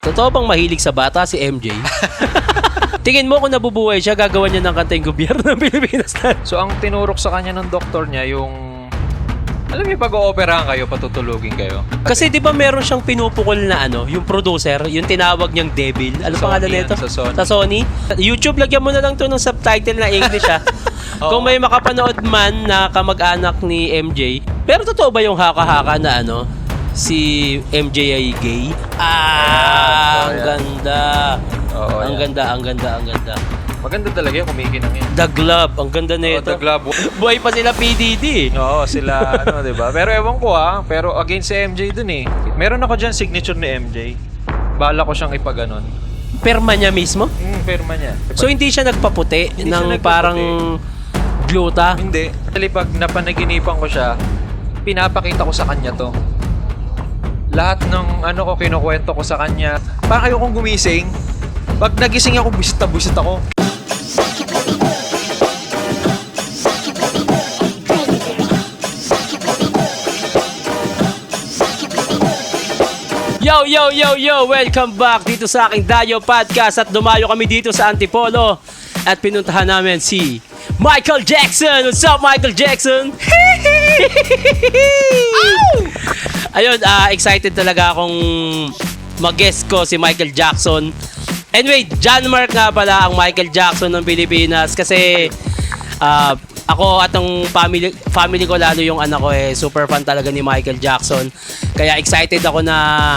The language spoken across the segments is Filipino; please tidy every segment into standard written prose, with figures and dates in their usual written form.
Totoo bang mahilig sa bata si MJ? Tingin mo kung nabubuhay siya, gagawa niya ng kanta yung gobyerno ng Pilipinas na. So, ang tinurok sa kanya ng doktor niya, yung... Alam niyo, pag-ooperahan kayo, patutulugin kayo. Kasi di ba meron siyang pinupukol na yung producer, yung tinawag niyang Devil. Ano Sony pangalan yan, nito? sa Sony. YouTube, lagyan mo na lang to ng subtitle na English Kung may makapanood man na kamag-anak ni MJ. Pero totoo ba yung haka-haka na si MJ ay gay? Ang ganda. Oo, Ang yan. ganda. Maganda talaga yung kumikinang yan. The Glove, ang ganda na ito. The Glove. Buhay pa sila PDD. Oo, sila, diba? Pero ewan ko pero against si MJ dun eh. Meron ako dyan signature ni MJ. Bala ko siyang ipaganon. Perma niya mismo? Perma niya. So hindi siya nagpaputi Hindi siya ng nagpaputi. parang gluta? Hindi. Actually, pag napanaginipan ko siya, pinapakita ko sa kanya to. Lahat ng ko, kinukwento ko sa kanya. Parang ayokong gumising. Pag nagising ako, busit ako. Yo! Welcome back dito sa aking Dayo Podcast at dumayo kami dito sa Antipolo at pinuntahan namin si Michael Jackson. What's up, Michael Jackson? Ayun, excited talaga akong mag-guest ko si Michael Jackson. Anyway, John Mark nga pala ang Michael Jackson ng Pilipinas kasi ako at ang family ko, lalo yung anak ko, super fan talaga ni Michael Jackson. Kaya excited ako na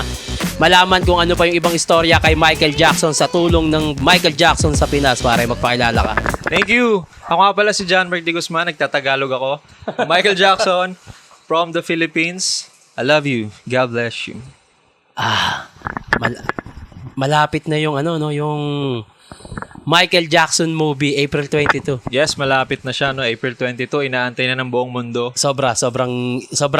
malaman kung ano pa yung ibang istorya kay Michael Jackson sa tulong ng Michael Jackson sa Pinas. Para magpakilala ka. Thank you! Ako nga pala si John Mark de Guzman, nagtatagalog ako. Michael Jackson from the Philippines. I love you. God bless you. Malapit na yung yung Michael Jackson movie, April 22. Yes, malapit na siya, no? April 22, inaantay na ng buong mundo. Sobrang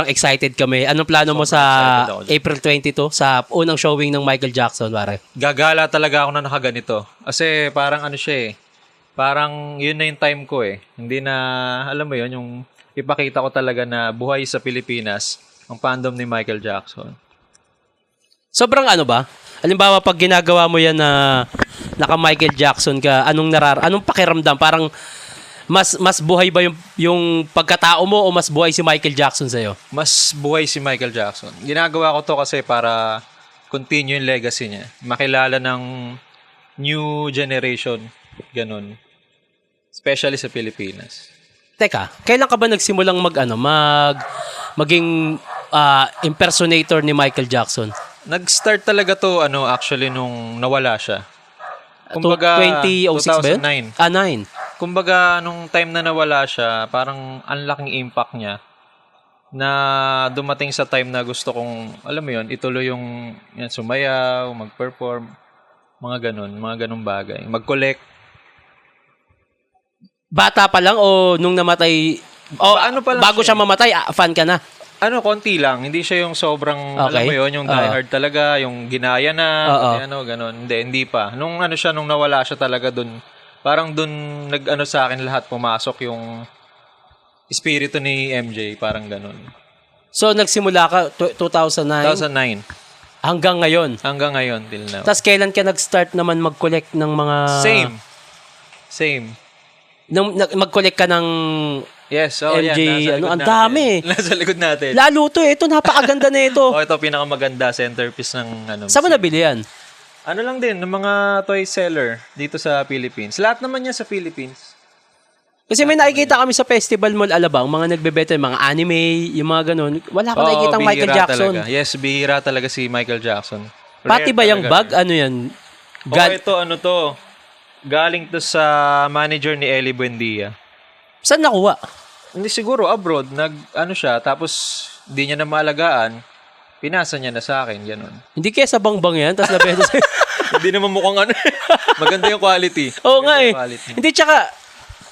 excited kami. Anong plano mo sa April 22 sa unang showing ng Michael Jackson, pare? Gagala talaga ako na nakaganito. Kasi parang siya parang yun na yung time ko Hindi na, alam mo yun, yung ipakita ko talaga na buhay sa Pilipinas ang fandom ni Michael Jackson. Sobrang ba? Halimbawa, pag ginagawa mo yan na naka Michael Jackson ka, anong pakiramdam? Parang mas buhay ba yung pagkatao mo o mas buhay si Michael Jackson sa'yo? Mas buhay si Michael Jackson. Ginagawa ko to kasi para continue yung legacy niya. Makilala ng new generation. Ganun. Especially sa Pilipinas. Teka, kailan ka ba nagsimulang maging impersonator ni Michael Jackson? Nag-start talaga to actually nung nawala siya. Kumbaga 2006 ba yun? 2009. 9. Kumbaga nung time na nawala siya, parang ang laking impact niya na dumating sa time na gusto kong, alam mo yun, ituloy yung sumayaw, mag-perform, mga ganun bagay. Mag-collect. Bata pa lang o nung namatay? Pa lang bago siya mamatay, fan ka na? Konti lang. Hindi siya yung sobrang, alam mo yun, yung diehard talaga, yung ginaya na, ganun. Hindi pa. Nung nung nawala siya talaga dun, parang dun sa akin lahat pumasok yung espiritu ni MJ, parang ganun. So, nagsimula ka 2009? 2009. Hanggang ngayon? Hanggang ngayon, till now. Tapos kailan ka nag-start naman mag-collect ng mga... Same. Mag-collect ka ng... Yes, MJ, yan, ang dami. Nasa likod natin. Lalo to ito, napakaganda na ito. Ito pinakamaganda, centerpiece ng Saan mo nabili yan? Lang din, ng mga toy seller dito sa Philippines. Lahat naman yan sa Philippines. Kasi may nakikita kami sa Festival Mall Alabang, mga nagbebenta, mga anime, yung mga ganun. Wala ka nakikita ng Michael Jackson. Talaga. Yes, bihira talaga si Michael Jackson. Pati ba yung bag? Ano yan? Ito, to. Galing to sa manager ni Ellie Buendia. Saan nakuha? Hindi siguro abroad, siya, tapos di niya na maalagaan, pinasa niya na sa akin, gano'n. Hindi kaya sa bangbang yan, tapos nabenta sa'yo. Hindi naman mukhang maganda yung quality. Oo nga Hindi, tsaka,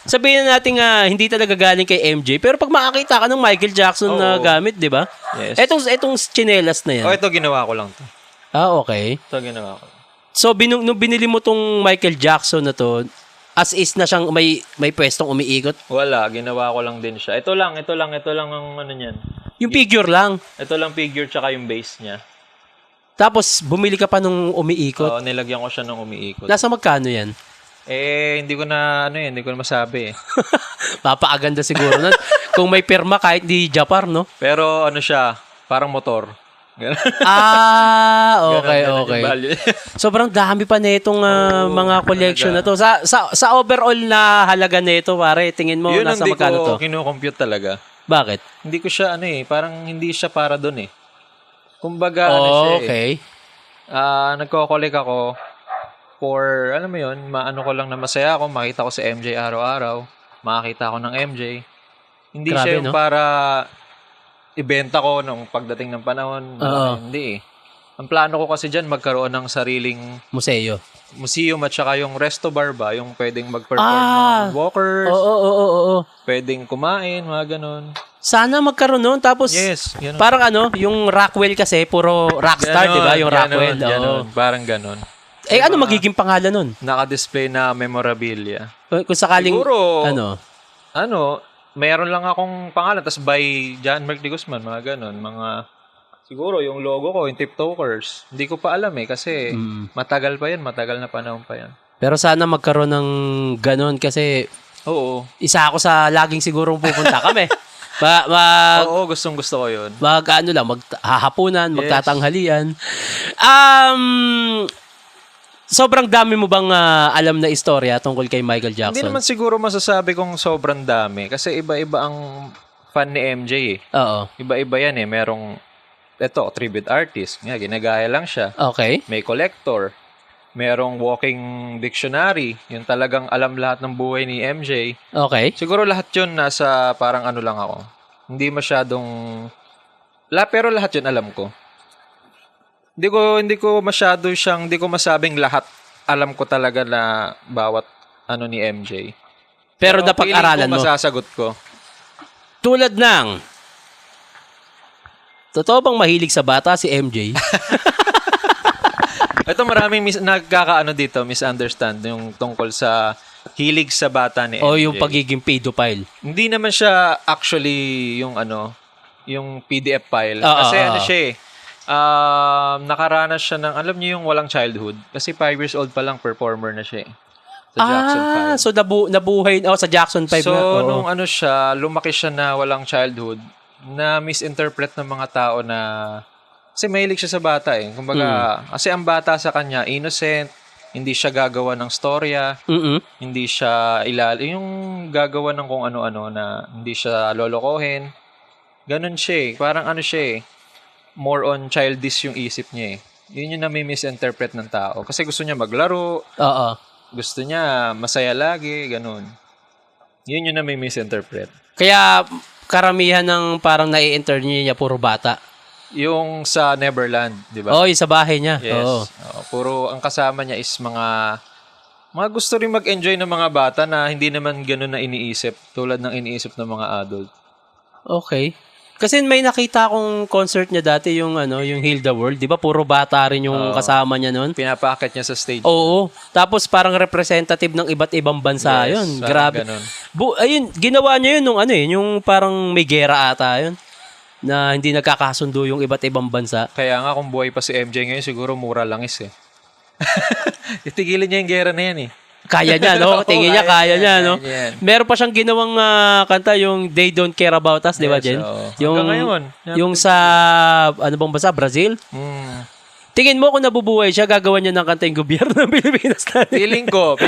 sabihin na natin hindi talaga galing kay MJ, pero pag makakita ka ng Michael Jackson na gamit, di ba? Yes. Etong tsinelas na yan. Ito ginawa ko lang to. Okay. Ito ginawa ko. So, nung binili mo tong Michael Jackson na to, as is na siyang may pwestong umiikot? Wala, ginawa ko lang din siya. Ito lang ang niyan. Yung figure lang? Ito lang figure tsaka yung base niya. Tapos, bumili ka pa nung umiikot. Oo, nilagyan ko siya ng umiikot. Nasa magkano yan? Hindi ko na, hindi ko na masabi eh. Papaaganda siguro nun. Kung may pirma, kahit di Japar, no? Pero ano siya, parang motor. Ganun. Okay, Ganun okay. yung value. Sobrang dami pa nitong mga collection na to. Sa overall na halaga nito, pare, tingin mo Yun ang nasa hindi magkano to? ko kinocompute talaga. Bakit? Hindi ko siya, parang hindi siya para dun eh. Kumbaga, siya Okay. nagko-collect ako for, alam mo yun, maano ko lang na masaya ako, makita ko si MJ araw-araw, makakita ko ng MJ. Hindi Grabe, siya yung no? para ibenta ko nung pagdating ng panahon. Hindi eh. Ang plano ko kasi dyan, magkaroon ng sariling Museo. museum at saka yung resto bar ba, yung pwedeng mag-perform mga walkers, Oo. pwedeng kumain, mga ganun. Sana magkaroon nun. Tapos, Yes, ganun. parang yung Rockwell kasi, puro rockstar, di ba? Yung Rockwell. Oo. Ganun, parang ganun. Ano magiging pangalan nun? Naka-display na memorabilia. Kung sakaling, Siguro, ano? meron lang akong pangalan, tas by John Mark de Guzman, mga ganun, siguro yung logo ko, yung TikTokers. Hindi ko pa alam kasi matagal pa yan, matagal na panahon pa yan. Pero sana magkaroon ng ganun kasi Oo. isa ako sa laging sigurong pupunta kami. Oo, gustong-gusto ko yun. Maghahapunan, magtatanghalian. Sobrang dami mo bang alam na istorya tungkol kay Michael Jackson? Hindi naman siguro masasabi kong sobrang dami kasi iba-iba ang fan ni MJ eh. Oo. Iba-iba yan eh. Merong, tribute artist. Nga, ginagaya lang siya. Okay. May collector. Merong walking dictionary. Yung talagang alam lahat ng buhay ni MJ. Okay. Siguro lahat yun nasa parang ano lang ako. Hindi masyadong... pero lahat yun alam ko. Hindi ko masabing lahat. Alam ko talaga na bawat ano ni MJ. Pero napag-aralan mo. Masasagot ko. Tulad ng... Totoo bang mahilig sa bata si MJ? Ito maraming misunderstand yung tungkol sa hilig sa bata ni MJ. O yung pagiging pedophile? Hindi naman siya actually yung yung PDF file. Kasi siya eh. Nakaranas siya ng, alam niyo yung walang childhood. Kasi 5 years old pa lang performer na siya eh. Sa Jackson 5. So nabuhay sa Jackson 5 So, na. nung lumaki siya na walang childhood, na misinterpret ng mga tao na, kasi mahilig siya sa bata eh. Kumbaga, kasi ang bata sa kanya, innocent, hindi siya gagawa ng storya, hindi siya yung gagawa ng kung ano-ano na hindi siya lolokohin. Ganon siya eh. Parang siya eh. More on childish yung isip niya eh. Yun yung nami-misinterpret ng tao. Kasi gusto niya maglaro. Oo. Gusto niya masaya lagi. Ganon. Yun yung nami-misinterpret. Kaya karamihan ng parang nai-interview niya puro bata. Yung sa Neverland, di ba? Yung sa bahay niya. Yes. Oo. Puro ang kasama niya is mga gusto rin mag-enjoy ng mga bata na hindi naman ganun na iniisip tulad ng iniisip ng mga adult. Okay. Kasi may nakita akong concert niya dati yung yung Heal the World, 'di ba? Puro bata rin yung kasama niya noon. Pinapakit niya sa stage. Oo. Tapos parang representative ng iba't ibang bansa 'yun. Grabe. Ganun. Ayun, ginawa niya 'yun nung yung parang may gera ata 'yun. Na hindi nagkakasundo yung iba't ibang bansa. Kaya nga kung buhay pa si MJ ngayon, siguro mura langis eh. Itigilin niya yung gera na yan eh. Kaya niya, no? Tingin niya, kaya niya, no? Yan. Meron pa siyang ginawang kanta, yung They Don't Care About Us, di ba, Jen? Yung, ngayon. Yung sa, ano bang bansa? Brazil? Tingin mo kung nabubuhay siya, gagawa niya ng kanta yung gobyerno ng Pilipinas natin. Feeling ko.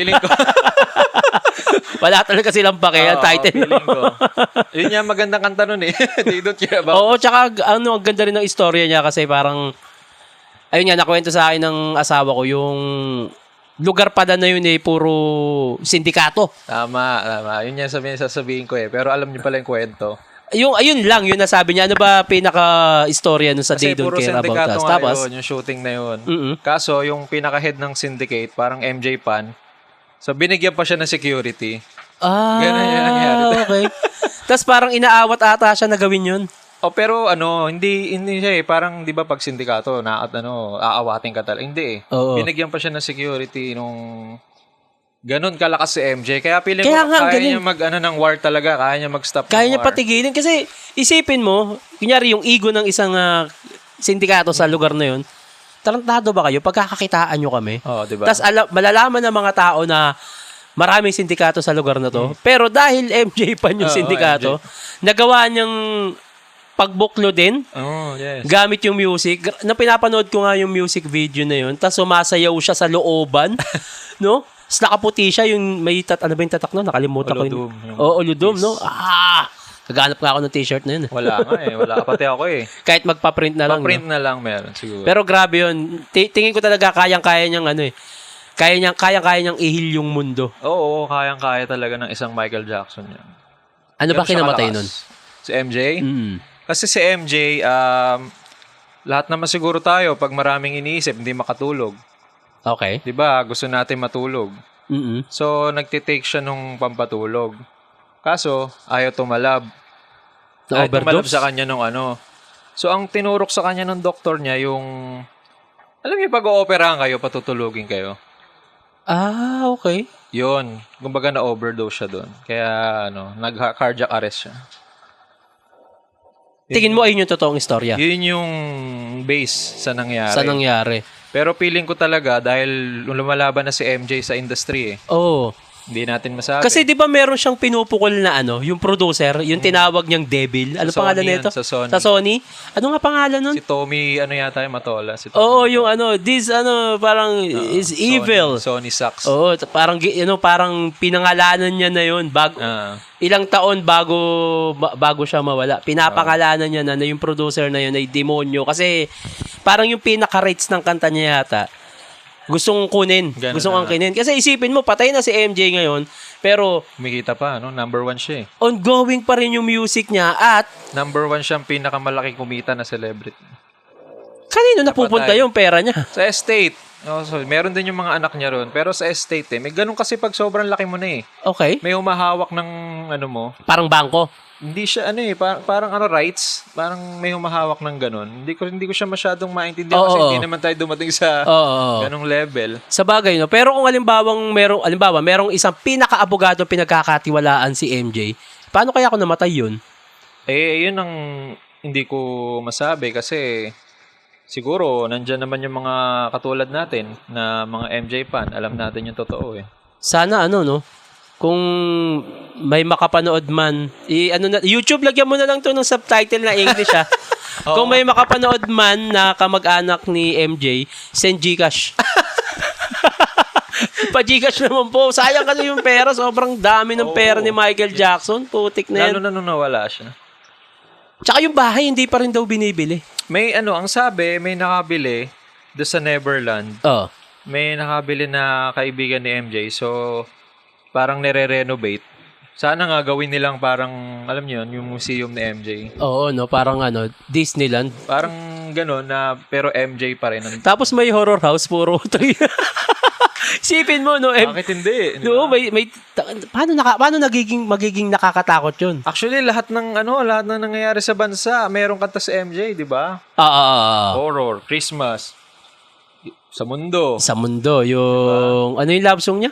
Wala talaga silang pake, ang title. Feeling ko. Yun yung magandang kanta nun eh. They don't care about. Oo, tsaka ang ganda rin ng istorya niya kasi parang, ayun nga, nakwento sa akin ng asawa ko, yung lugar pala na yun puro sindikato. Tama. Yun yung sasabihin ko eh. Pero alam niyo pala yung kwento. Ayun lang, yun nasabi niya. Ano ba pinaka-istorya nun sa They Don't Care About Us? Tapos, yung shooting na yun. Kaso, yung pinaka-head ng syndicate, parang MJ Pan, so binigyan pa siya ng security. Ganun yung nangyari. Okay. Tapos parang inaawat ata siya na gawin yun. Pero hindi siya eh. Parang, di ba, pag sindikato, aawatin ka talaga. Hindi eh. Oo. Binigyan pa siya ng security nung ganun kalakas si MJ. Kaya piling ko, nga, kaya niya ng war talaga. Kaya niya mag-stop ng war. Kaya niya patigilin. Kasi isipin mo, kunyari yung ego ng isang sindikato sa lugar na yun, tarantado ba kayo? Pagkakakitaan nyo kami. Oh, diba? Tapos malalaman ng mga tao na maraming sindikato sa lugar na to. Pero dahil MJ pa yung sindikato, nagawa niyang pagbuklo din. Oh, yes. Gamit yung music. Na pinapanood ko nga yung music video na yun. Tapos sumasayaw siya sa looban. No? Tapos nakaputi siya yung may ano ba yung tatak no? Nakalimutan ko yun. Uludum, no? Naghanap nga ako ng t-shirt na yun. Wala nga eh. Wala pati ako eh. Kahit magpa-print na lang. Pa-print na lang meron siguro. Pero grabe yun. Tingin ko talaga kayang-kaya niyang kayang-kaya niyang ihil yung mundo. Oo, kayang-kaya talaga ng isang Michael Jackson yan. Ano ba kinamatay nun? Si MJ? Kasi si MJ, lahat naman siguro tayo, pag maraming iniisip, hindi makatulog. Okay. Diba? Gusto natin matulog. So, nagtitake siya nung pampatulog. Kaso, ayaw tumalab. Ayaw tumalab sa kanya nung ano. So, ang tinurok sa kanya ng doktor niya, yung... Alam niyo, pag-ooperahan kayo, patutulugin kayo. Okay. Yun. Kumbaga na-overdose siya doon. Kaya, nag-cardiac arrest siya. Tingin mo ayun yung totoong istorya? Yun yung base sa nangyari. Sa nangyari. Pero feeling ko talaga, dahil lumalaban na si MJ sa industry eh. Oo. Hindi natin masabi. Kasi di ba meron siyang pinupukol na yung producer, yung tinawag niyang Devil. Ano pangalan nito? Sa Sony. Sa Sony? Ano nga pangalan nun? Si Tommy, yata yung Matola. Si Tommy. Oo, yung parang is evil. Sony sucks. Oo, parang pinangalanan niya na yun. Ilang taon bago siya mawala. Pinapangalanan niya na yung producer na yun ay demonyo. Kasi parang yung pinaka-rates ng kanta niya yata. Gustong kunin. Gustong angkinin. Kasi isipin mo, patay na si MJ ngayon, pero... Kumikita pa, Number 1 siya eh. Ongoing pa rin yung music niya at... Number 1 siyang pinakamalaki kumita na celebrity. Kanino napupunta yung pera niya? Sa estate. So, meron din yung mga anak niya ron. Pero sa estate eh. May ganun kasi pag sobrang laki mo na eh. Okay. May humahawak ng mo. Parang bangko. Hindi siya parang rights, parang may humahawak ng ganun. Hindi ko siya masyadong maintindihan kasi hindi naman tayo dumating sa ganung level. Sa bagay, no. Pero kung merong isang pinaka-abogado pinagkakatiwalaan si MJ, paano kaya kung namatay yun? Yun ang hindi ko masabi kasi siguro nandiyan naman yung mga katulad natin na mga MJ fan, alam natin yung totoo eh. Sana kung may makapanood man, YouTube, lagyan mo na lang to ng subtitle na English ha. Kung may makapanood man na kamag-anak ni MJ, send Gcash. Pa-Gcash naman po. Sayang kasi yung pera. Sobrang dami ng pera ni Michael Jackson. Putik na yan. Lalo na nung nawala siya. Tsaka yung bahay, hindi pa rin daw binibili. May ang sabi, may nakabili doon sa Neverland. May nakabili na kaibigan ni MJ. So, parang nire-renovate. Sana nga gawin nilang parang, alam niyo yun, yung museum ni MJ. Oo, parang Disneyland. Parang gano'n na, pero MJ pa rin. Tapos may horror house, puro Sipin mo, Bakit hindi? No, paano magiging nakakatakot yun? Actually, lahat ng nangyayari sa bansa, meron kanta sa MJ, di ba? Horror, Christmas, sa mundo. Sa mundo, yung, diba? Yung love song niya?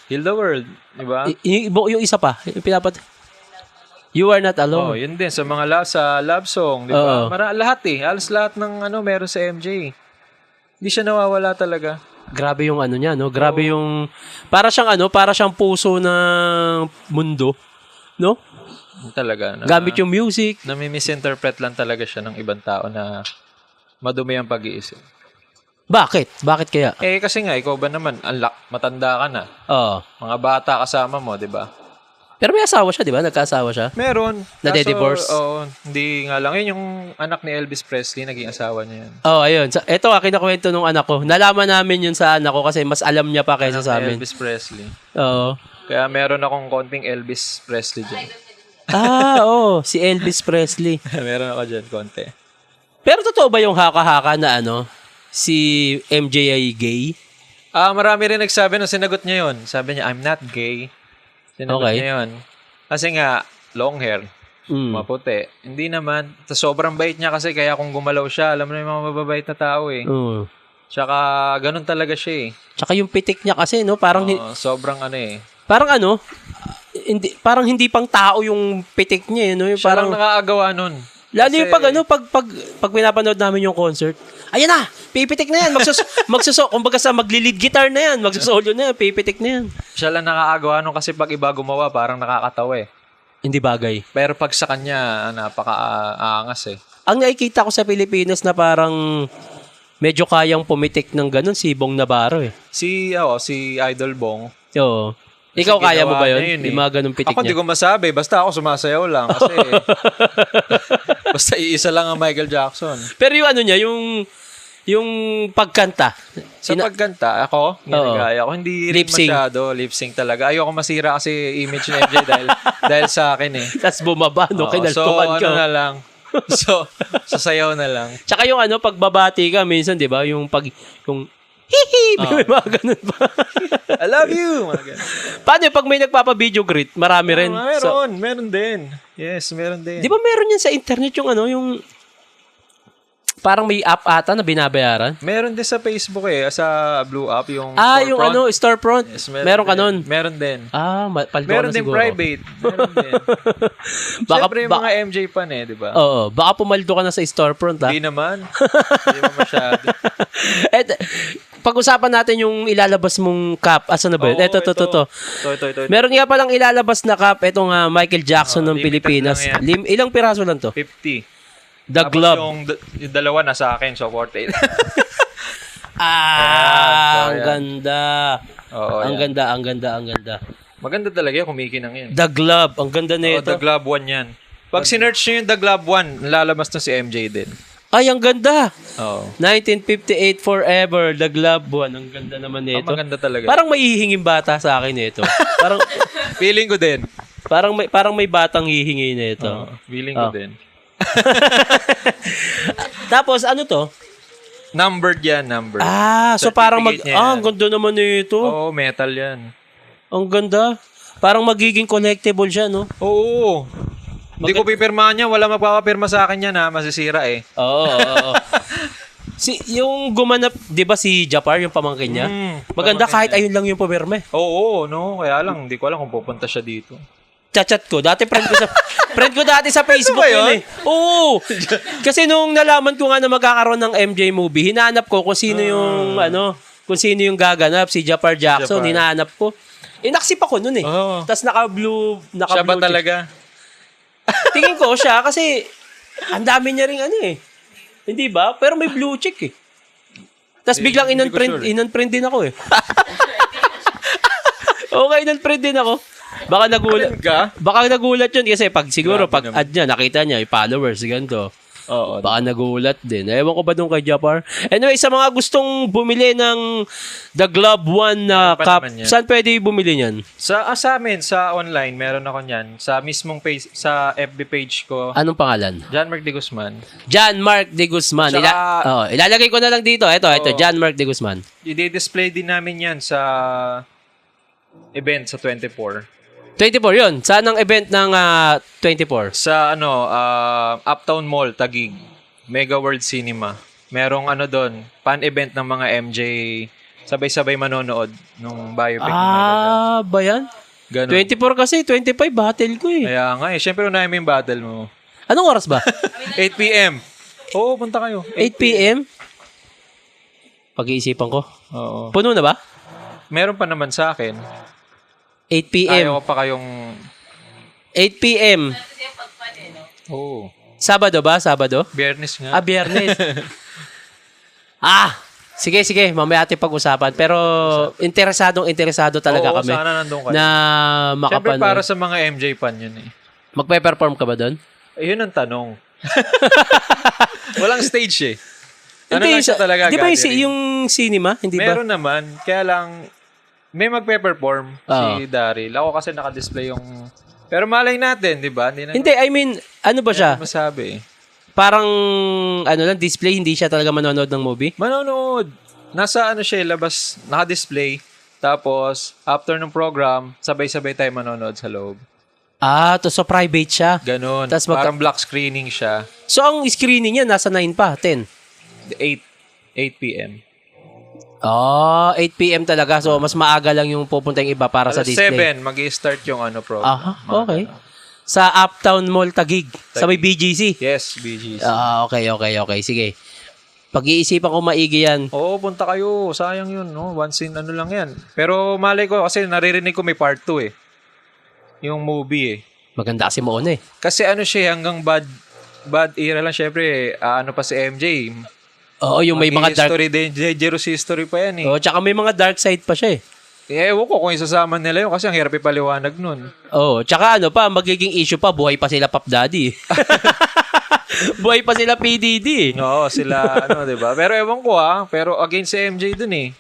Heal the World, di ba? Yung isa pa, yung You Are Not Alone. Yun din, sa mga love song, di ba? Lahat halos lahat ng meron sa MJ. Hindi siya nawawala talaga. Grabe yung niya, no? Grabe yung, para siyang puso ng mundo, no? Talaga. Gamit yung music. Nami-misinterpret lang talaga siya ng ibang tao na madumi ang pag-iisip. Bakit? Bakit kaya? Kasi nga, ikaw ba naman, matanda ka na. Mga bata kasama mo, di ba? Pero may asawa siya, di ba? Nagkaasawa siya? Meron. Na-divorce? Hindi nga lang. Yun yung anak ni Elvis Presley, naging asawa niya yan. Ayun. Ito, kinakwento nung anak ko. Nalaman namin yun sa anak ko kasi mas alam niya pa kaysa sa amin. Elvis Presley. Oo. Kaya meron akong konting Elvis Presley dyan. Si Elvis Presley. Meron ako dyan, konti. Pero totoo ba yung haka-haka na si MJ ay gay? Marami rin nagsabi nung sinagot niya yun. Sabi niya, I'm not gay. Sinagot niya yun. Kasi nga, long hair, maputi. Hindi naman. Sobrang bait niya kasi kaya kung gumalaw siya, alam mo na yung mga mababait na tao eh. Tsaka, ganun talaga siya eh. Tsaka yung pitik niya kasi, parang... sobrang parang hindi pang tao yung pitik niya, Yung siya parang lang nakakagawa nun. Lalo yung pag pinapanood namin yung concert, ayan na, pipitik na yan, kumbaga sa magli-lead guitar na yan, magsosolo na yan, pipitik na yan. Siya lang nakakagawa nun kasi pag iba gumawa, parang nakakatawa eh. Hindi bagay. Pero pag sa kanya, napaka-aangas eh. Ang nakikita ko sa Pilipinas na parang medyo kayang pumitik ng ganun, si Bong Navarro eh. Si Idol Bong. Oo. Ikaw kaya mo ba yun? Yung mga ganun pitik ako niya? Ako di ko masabi. Basta ako sumasayaw lang. Kasi basta iisa lang ang Michael Jackson. Pero yung niya, yung pagkanta. Sa pagkanta, ako, ginagaya ko. Hindi rin masyado. Lip sync talaga. Ayoko masira kasi image ni MJ dahil sa akin eh. Tapos bumaba, kinaltukan ka. So, na lang. Sasayaw na lang. Tsaka yung pagbabati ka, minsan, di ba? Yung hihi! May mga ganun pa. I love you! Mga ganun. Paano pag may nagpapa-video greet? Marami rin. Meron din. Yes, meron din. Di ba meron yan sa internet yung parang may app ata na binabayaran? Meron din sa Facebook sa Blue App, yung storefront. Yung storefront. Yes, meron ka nun? Meron din. Paldo meron na din siguro. Private. Meron din. Siyempre yung mga MJ pan di ba? Oo. Baka pumaldo ka na sa storefront, ha? Hindi naman. Hindi naman masyado. Pag-usapan natin yung ilalabas mong cup. Asa na ba yun? Ito. Ito. Meron nga palang ilalabas na cup. Itong Michael Jackson ng Pilipinas. Ilang piraso lang to? 50. The Tapos Glove. Yung dalawa nasa akin, so 48. Ang ganda. Oo, ang ganda. Maganda talaga yung kumikinang yan. The Glove. Ang ganda na ito. The Glove 1 yan. Pag sinearch nyo yung The Glove 1, lalabas na si MJ din. Ay, ang ganda. Oo. 1958 Forever, The Glove 1. Ang ganda naman nito. Maganda talaga. Parang may hihinging bata sa akin nito. Parang feeling ko din. Parang may batang hihingi nito. Feeling ko din. Tapos, ano to? Numbered yan, numbered. So parang ang ganda naman nito. Oo, metal yan. Ang ganda. Parang magiging collectible siya, no? Oo. Hindi ko pipirmahan niya. Wala magpapapirma sa akin yan, masisira eh. Oo. Yung gumanap, di ba si Japar, yung pamangkin niya? Maganda kahit ayun lang yung pumirma. Oo, no. Kaya lang, hindi ko alam kung pupunta siya dito. Chat ko. Dati friend ko dati sa Facebook yun eh. Oo. Kasi nung nalaman ko nga na magkakaroon ng MJ movie, hinahanap ko kung sino yung kung sino yung gaganap, si Japar Jackson, hinahanap ko. Naksip ako nun eh. Tapos naka-blue siya ba talaga? Tingin ko siya kasi ang dami niya ring Hindi ba? Pero may blue check eh. Tapos biglang in-unprint din ako eh. Okay, in-unprint din ako. Baka nagulat yun kasi pag add niya, nakita niya yung followers, ganito. Oo. Baka nagulat din. Ewan ko ba doon kay Japar? Anyway, sa mga gustong bumili ng The Glove 1 na cup, saan pwede bumili niyan? Sa amin, sa online, meron ako niyan. Sa mismong page, sa FB page ko. Anong pangalan? John Mark de Guzman. John Mark de Guzman. Ilalagay ko na lang dito. Ito, John Mark de Guzman. I-display din namin yan sa event sa 24. 24 yun. Saan ang event ng 24? Sa Uptown Mall, Taguig. Mega World Cinema. Merong doon, fan-event ng mga MJ. Sabay-sabay manonood nung biopic ni Michael Jackson. Ba yan? Ganun. 24 kasi, 25 battle ko eh. Kaya nga Siyempre unahin mo yung battle mo. Anong oras ba? 8 p.m. Oo, punta kayo. 8 p.m.? Pag-iisipan ko. Oo. Puno na ba? Meron pa naman sa akin. 8 p.m. Ayaw pa kayong 8 p.m. Oo. Sabado ba? Sabado? Biyernes nga. Biyernes. Sige. Mamaya ating pag-usapan. Pero interesado talaga kami. Sana nandun kayo. Na makapanood. Siyempre para sa mga MJ fan yun eh. Magpe-perform ka ba doon? Yun ang tanong. Walang stage eh. Hindi, siya talaga di ba gathering? yung cinema? Hindi ba? Meron naman. Kaya lang, may magpe-perform si Daryl. Ako kasi naka-display yung... Pero malay natin, di ba? Hindi, I mean, ano ba siya? Masabi. Parang, display, hindi siya talaga manonood ng movie? Manonood. Nasa siya, labas, naka-display. Tapos, after ng program, sabay-sabay tayo manonood sa loob. So private siya. Ganon. Tas parang black screening siya. So, ang screening niya, nasa 9 pa, 10? 8 p.m. 8 p.m. talaga. So, mas maaga lang yung pupunta yung iba para sa display. 7, mag-i-start yung program. Okay. Sa Uptown Mall Taguig. Sa may BGC. Yes, BGC. Okay. Sige. Pag-iisipan ko maigi yan. Oo, punta kayo. Sayang yun, no? Once in ano lang yan. Pero malay ko, kasi naririnig ko may part 2 eh. Yung movie eh. Maganda kasi mo eh. Kasi ano siya, hanggang bad era lang, syempre, ano pa si MJ. Oo, yung may mga dark... history, dangerous history pa yan eh. Oo, tsaka may mga dark side pa siya eh. Ewan ko kung isasama nila yun kasi ang hirap ipaliwanag nun. Oo, tsaka ano pa, magiging issue pa, buhay pa sila Pop Daddy. Buhay pa sila PDD. Oo, sila ano, 'di ba? Pero ewan ko pero against si MJ dun eh.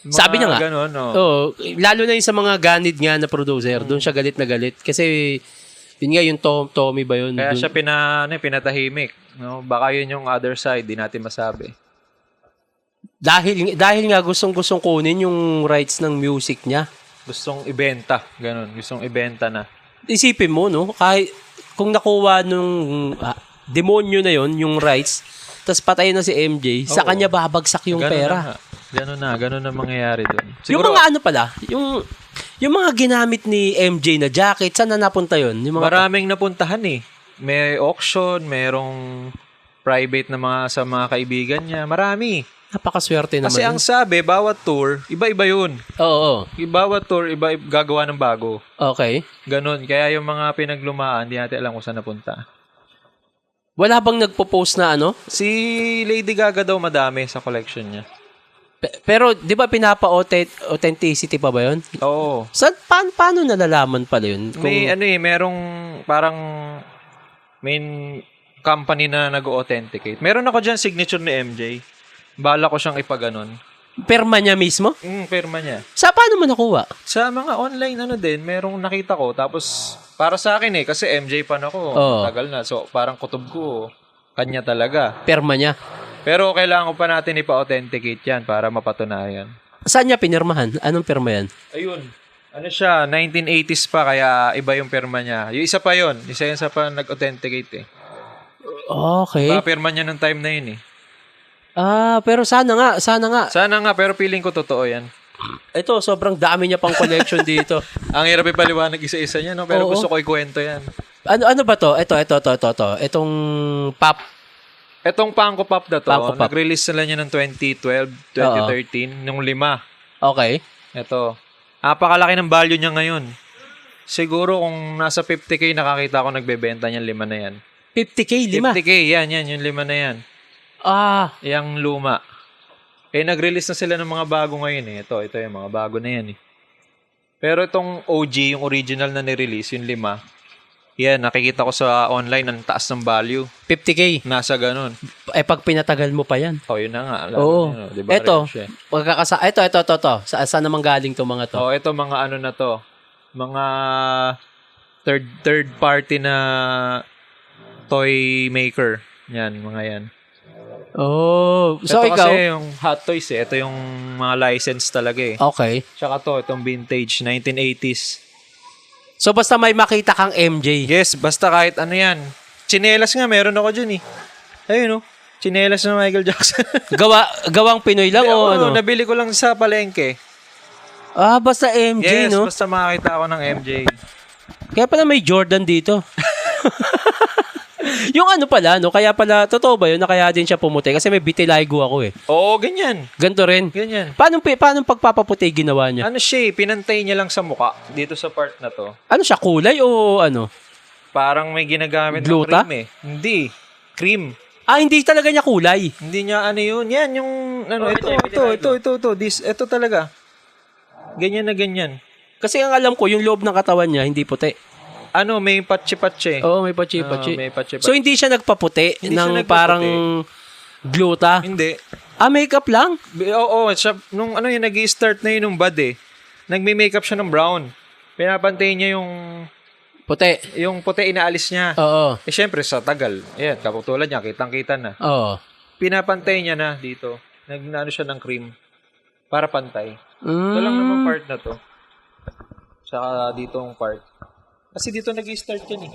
Sabi niya nga. Ganun, no. Oo, lalo na yung sa mga ganid nga na producer, doon siya galit na galit kasi yun nga yung Tommy ba yun? Kaya siya pinatahimik, no? Baka yun yung other side, di natin masabi. Dahil nga gustong kunin yung rights ng music niya. Gustong ibenta, ganun. Gustong ibenta na. Isipin mo, no? Kahit kung nakuha nung demonyo na yon yung rights, tapos patay na si MJ, sa kanya babagsak yung ganun pera. Ganun na mangyayari doon. Yung mga ano pala, yung mga ginamit ni MJ na jacket, saan na napunta yun? Yung mga maraming napuntahan eh. May auction, merong private na sa mga kaibigan niya. Marami. Napakaswerte naman. Kasi ang sabi, bawat tour, iba-iba yun. Oo. Bawat tour, iba gagawa ng bago. Okay. Ganon. Kaya yung mga pinaglumaan, hindi natin alam kung saan napunta. Wala bang nagpo-post na ano? Si Lady Gaga daw madami sa collection niya. Pero, di ba pinapa-authenticity pa ba yun? Oo. Paano nalalaman pala yun? May merong parang main company na nag-authenticate. Meron ako dyan signature ni MJ. Bala ko siyang ipaganon. Perma niya mismo? Perma niya. Paano mo nakuha? Sa mga online din, merong nakita ko. Tapos, para sa akin kasi MJ pan ako. Tagal na. So, parang kutob ko. Kanya talaga. Perma niya? Pero kailangan ko pa natin ipa-authenticate yan para mapatunayan. Saan niya pinirmahan? Anong perma yan? Ayun. Ano siya, 1980s pa, kaya iba yung perma niya. Yung isa pa yun. Isa pa nag-authenticate eh. Okay. Pirma niya ng time na yun eh. Pero sana nga. Sana nga, pero feeling ko totoo yan. Ito, sobrang dami niya pang collection dito. Ang hirap ipaliwanag isa-isa niya, no? Pero gusto ko ikwento yan. Ano ba to? Ito. Itong pop. Itong Funko Pop na to, Funko Pop. nag-release sila niya ng 2012, 2013, yung 5. Okay. Ito. Napakalaki ng value niya ngayon. Siguro kung nasa 50K nakakita ko nagbebenta niyan 5 na yan. 50K, 5? 50K, yan, yung 5 na yan. Yang luma. Nag-release na sila ng mga bago ngayon eh. Ito yung mga bago na yan eh. Pero itong OG, yung original na nirelease, yung 5, yan, nakikita ko sa online, ang taas ng value. 50K? Nasa ganun. Pag pinatagal mo pa yan. Yun na nga. Oo. Diba, ito. Ito. Saan naman galing itong mga to? Ito mga ano na to. Mga third party na toy maker. Yan, mga yan. So ito ikaw? kasi yung Hot Toys eh. Ito yung mga license talaga eh. Okay. Tsaka itong vintage, 1980s. So basta may makita kang MJ. Yes, basta kahit ano yan. Chinelas nga, meron ako dyan eh. Ayun chinelas na Michael Jackson. Gawang Pinoy lang o ano? Nabili ko lang sa palengke. Basta MJ, yes, no? Basta makakita ako ng MJ. Kaya pala may Jordan dito. Yung ano pala, no? Kaya pala, totoo ba yun na kaya din siya pumuti? Kasi may vitiligo ako eh. Oo, ganyan. Ganto rin? Ganyan. Paano pagpapaputi ginawa niya? Ano siya pinantay niya lang sa muka dito sa part na to. Ano siya, kulay o ano? Parang may ginagamit Gluta? ng cream eh. Hindi. Cream. Hindi talaga niya kulay. Hindi niya ano yun. Yan, yung ano, ito. Ito talaga. Ganyan na ganyan. Kasi ang alam ko, yung loob ng katawan niya, hindi puti. May patsi-patsi. Oo, may patsi-patsi. May patsi-patsi. So, hindi siya nagpaputi Hindi ng siya nagpaputi. parang gluta? Hindi. Makeup lang? Oo, siya, nung nag-i-start na yun nung bud eh. Nagme-makeup siya ng brown. Pinapantay niya yung puti. Yung puti inaalis niya. Oo. Syempre sa tagal. Ayan, kaputulad niya, kitang-kita na. Oo. Pinapantay niya na dito. Nag-ano siya ng cream para pantay. Ito lang naman part na to. Saka dito ang part. Kasi dito nag-i-start yan eh.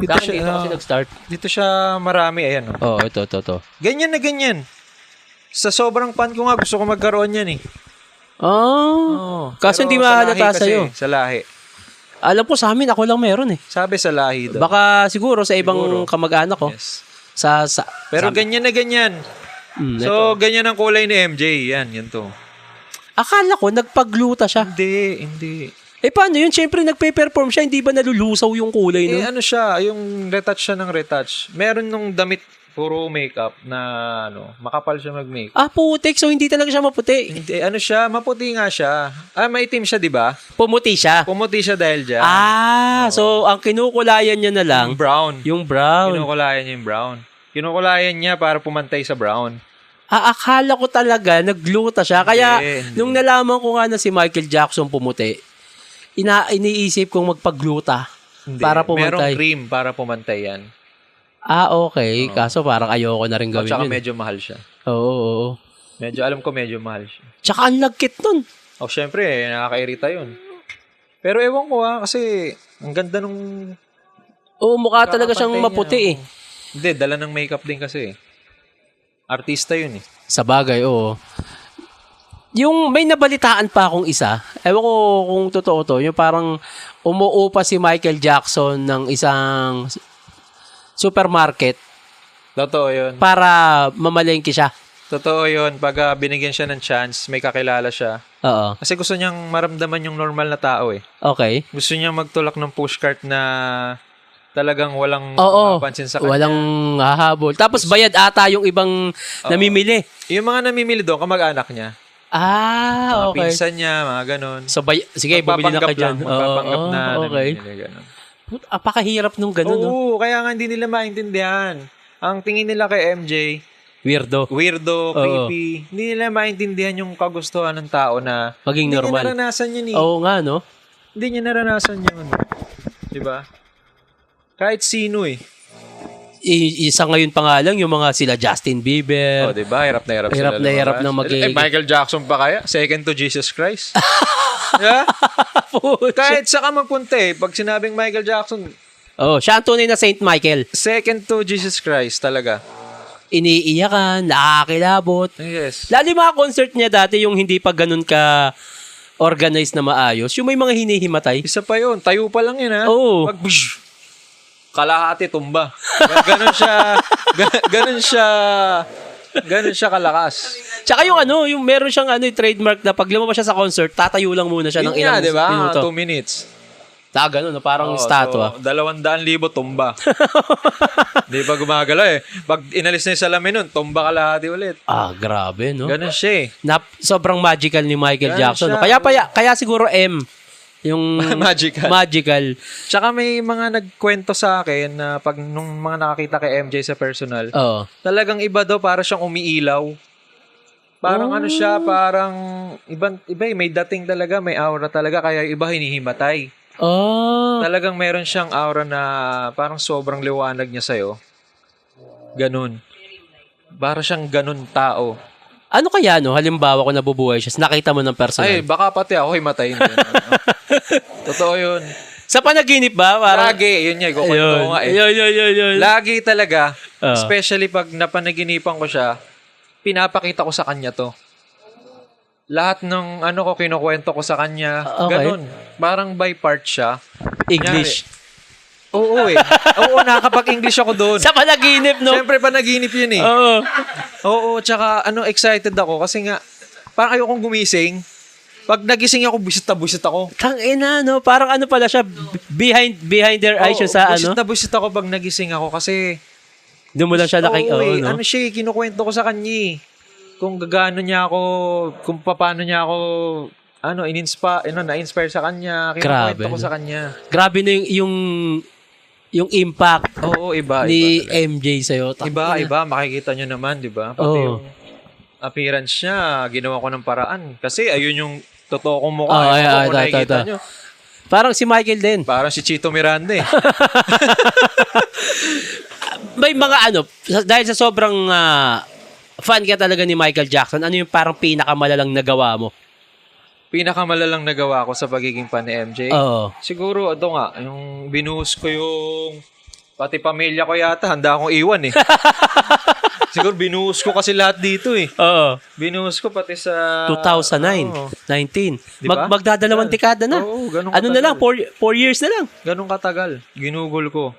Dito kasi nag-start. Dito siya marami. Ayan o. Oo, ito. Ganyan na ganyan. Sa sobrang pan ko nga, gusto ko magkaroon yan eh. Kaso hindi mahalata sa'yo. Sa lahi. Alam ko sa amin, ako lang meron eh. Sabi sa lahi daw. Baka siguro sa ibang Siguro. kamag-anak ko. Yes. Pero ganyan na ganyan. So, ganyan ang kulay ni MJ. Yan to. Akala ko, nagpagluta siya. Hindi. Eh, paano yun? Siyempre, nagpe-perform siya. Hindi ba nalulusaw yung kulay nun? Ano siya, yung retouch siya ng retouch. Meron nung damit, puro makeup na makapal siya mag-make. Putik. So, hindi talaga siya maputi. Hindi, siya, maputi nga siya. Maitim siya, di ba? Pumuti siya. Pumuti siya dahil dyan. So, ang kinukulayan niya na lang. Yung brown. Kinukulayan niya yung brown. Kinukulayan niya para pumantay sa brown. Akala ko talaga, nagluta siya. Kaya, Hindi. nung nalaman ko nga na si Michael Jackson pumuti, iniisip kong magpagluta Hindi. para pumantay. Merong cream para pumantay yan. Okay. Kaso parang ayoko na rin gawin Tsaka yun. medyo mahal siya. Oo. Alam ko medyo mahal siya. Tsaka ang lagkit nun. Syempre, nakakairita yun. Pero ewan ko kasi ang ganda nung... Mukha talaga siyang maputi eh. Hindi, dala ng makeup din kasi. Artista yun eh. Sa bagay, oo. Yung may nabalitaan pa akong isa, ewan ko kung totoo to, yung parang umuupa si Michael Jackson ng isang supermarket Totoo yun. para mamalengke siya. Totoo yun. Pag binigyan siya ng chance, may kakilala siya. Oo. Kasi gusto niyang maramdaman yung normal na tao eh. Okay. Gusto niyang magtulak ng pushcart na talagang walang Oo. mapapansin sa kanya. Walang hahabol. Tapos bayad ata yung ibang namimili. Yung mga namimili doon, kamag-anak niya. Mga Okay. pinsan niya, mga ganon. So, sige, bumili na kayo dyan. Magpapanggap na okay. namimili, ganon. Apakahirap nung ganun, no? Oo, kaya nga hindi nila maintindihan. Ang tingin nila kay MJ, Weirdo. creepy. Hindi nila maintindihan yung kagustuhan ng tao na Maging hindi normal. niya naranasan yun eh. Oo nga, no? Hindi niya naranasan yun. Diba? Kahit sino eh. Isa ngayon pa nga lang, yung mga sila Justin Bieber. Diba? Hirap na hirap Hirap sila na hirap lumabas. na magiging- Michael Jackson pa kaya? Second to Jesus Christ? Yeah? Kahit saka magpunta eh. Pag sinabing Michael Jackson, Siya ang tunay na Saint Michael. second to Jesus Christ talaga. Iniiyakan, nakakilabot. Yes. Lalo yung mga concert niya dati, yung hindi pa ganun ka organized na maayos, yung may mga hinihimatay. Isa pa yun. Tayo pa lang yun ha. Oo. Pag kalahati tumba. Ganon siya. Ganon siya kalakas. Tsaka yung yung meron siyang yung trademark na pag lumabas siya sa concert, tatayo lang muna siya ng Yun ilang nga, diba? minuto. 2 minutes. Ganun, no? Parang statwa. So, 200,000 tumba. Di pa gumagalaw eh. Pag inalis na yung salamin nun, tumba kalahati ulit. Grabe, no? Ganon siya eh. Sobrang magical ni Michael Ganun Jackson. No? siya. Kaya siguro M, yung Magical. magical. Tsaka may mga nagkwento sa akin na pag nung mga nakakita kay MJ sa personal, Oo. talagang iba daw, para siyang umiilaw. Parang siya, parang iba eh, may dating talaga, may aura talaga, kaya iba hinihimatay. Talagang meron siyang aura na parang sobrang liwanag niya sa'yo. Ganun. Para siyang ganun tao. Ano kaya, no? Halimbawa kung nabubuhay siya, nakita mo ng personal. Ay, baka pati ako himatayin din. Totoo yun. Sa panaginip ba? Parang, Lagi, yun nga, kukwento ko nga eh. Yun. Lagi talaga, Oo. especially pag napanaginipan ko siya, pinapakita ko sa kanya to. Lahat ng ko, kinukwento ko sa kanya. Okay. Ganun. Parang by part siya. English. Oo eh. Oo, nakakapag-English ako doon. Sa panaginip, no? Siyempre, panaginip yun eh. Oo. Oo, tsaka excited ako kasi nga, parang ayokong gumising. Pag nagising ako, buisit ako. Tangina, no? Parang pala siya, behind their eyes siya sa buisit ako pag nagising ako kasi, doon mo lang siya no? Siya, kinukwento ko sa kanya eh. Kung gagano niya ako, kung paano niya ako, na-inspire sa kanya, kinukwento ko sa kanya. Grabe na yung impact Oo, iba. ni iba MJ sa'yo. Iba, makikita nyo naman, di ba? Pati yung appearance niya, ginawa ko ng paraan. Kasi ayun yung totoo kong mukha. Kung nakikita nyo. Parang si Michael din. Parang si Chito Miranda eh. May mga dahil sa sobrang fan ka talaga ni Michael Jackson, ano yung parang pinakamalalang nagawa mo? Pinakamalalang nagawa ko sa pagiging fan ni MJ? Oo. Siguro, yung binuhos ko yung pati pamilya ko yata, handa akong iwan eh. Siguro binuhos ko kasi lahat dito eh. Oo. Binuhos ko pati sa... 2009, Oo. 19. Diba? Magdadalawang dekada na. Oo, ganun Ano na lang, katagal. 4 years na lang. Ganun katagal. Ginugol ko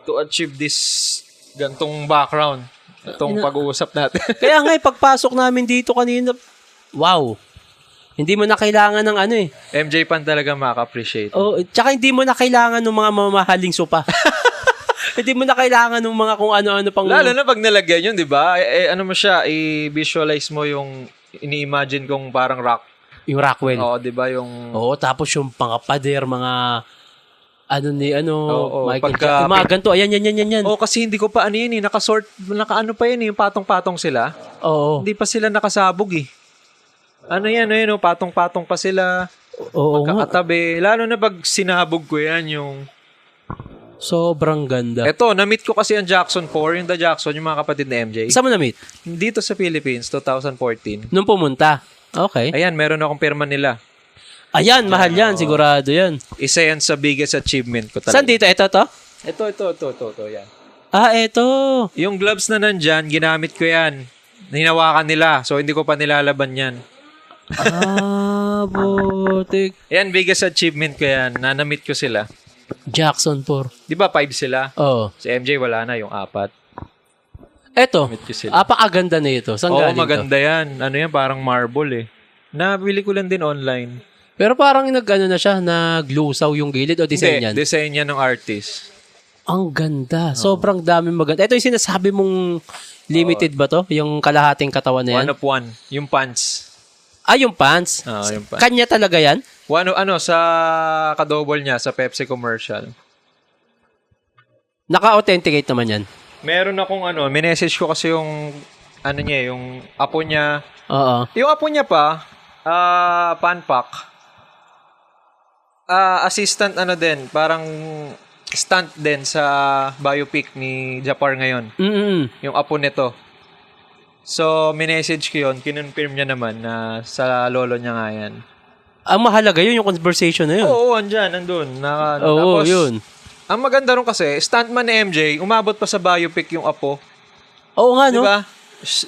to achieve this gantong background. Itong pag-uusap natin. Kaya nga, pagpasok namin dito kanina, wow. Hindi mo na kailangan ng ano eh. MJ Pan talaga maka-appreciate. Oh, tsaka hindi mo na kailangan ng mga mamahaling sopa. Hindi mo na kailangan ng mga kung ano-ano pang... Lalo na pag nalagyan yun, di ba? Ano mo siya, i-visualize mo yung ini-imagine kong parang rock. Yung Rockwell. Oo, di ba? Yung... Oo, tapos yung pangapader, mga... Oo, Michael pagka- Jackson. Mga ganito, ayan. Oh, kasi hindi ko pa ano yun eh. Naka-ano pa yun eh. Yung patong-patong sila. Oo. Hindi pa sila nakasabog eh. Ano yan, oh, patong-patong pa sila. Oo nga. Kakatabi. Lalo na pag sinabog ko yan, yung... Sobrang ganda. Eto, na-meet ko kasi ang Jackson 4, yung The Jackson, yung mga kapatid ni MJ. Saan mo na-meet? Dito sa Philippines, 2014. Nung pumunta. Okay. Ayan, meron akong pirma nila. Ayan, mahal yan. Sigurado yan. Isa yan sa biggest achievement ko talaga. Saan dito? Ito to? Ito, yan. Ah, ito. Yung gloves na nandyan, ginamit ko yan. Hinawakan nila, so hindi ko pa nilalaban yan. Ah, butik. Yan, biggest achievement ko yan. Na-meet ko sila. Jackson 4. Di ba 5 sila? Oo. Si MJ wala na, yung 4. Eto. Meet ko sila. Apakaganda na ito. Saan Oo, galing maganda yan. Ano yan, parang marble eh. Nabili ko lang din online. to? Pero parang nag-ano na siya, naglusaw yung gilid o design yan? Hindi, design yan ng artist. Ang ganda. Sobrang daming maganda. Ito yung sinasabi mong limited ba to? Yung kalahating katawan na yan? 1 of 1. Yung pants. Ah, yung pants? Yung pants. Kanya talaga yan? Sa kadouble niya, sa Pepsi commercial. Naka-authenticate naman yan? Meron akong minessage ko kasi yung, yung apo niya. Oo. Yung apo niya pa, panpak. Assistant din, parang stunt din sa biopic ni Japar ngayon. Yung apo nito. So, minessage ko yun, kinonfirm niya naman na sa lolo niya nga yan. Ang mahalaga yun, yung conversation na yun. Oo, andyan, nandun. Oo, tapos, yun. Ang maganda ron kasi, stuntman ni MJ, umabot pa sa biopic yung apo. Oo nga, no? Diba?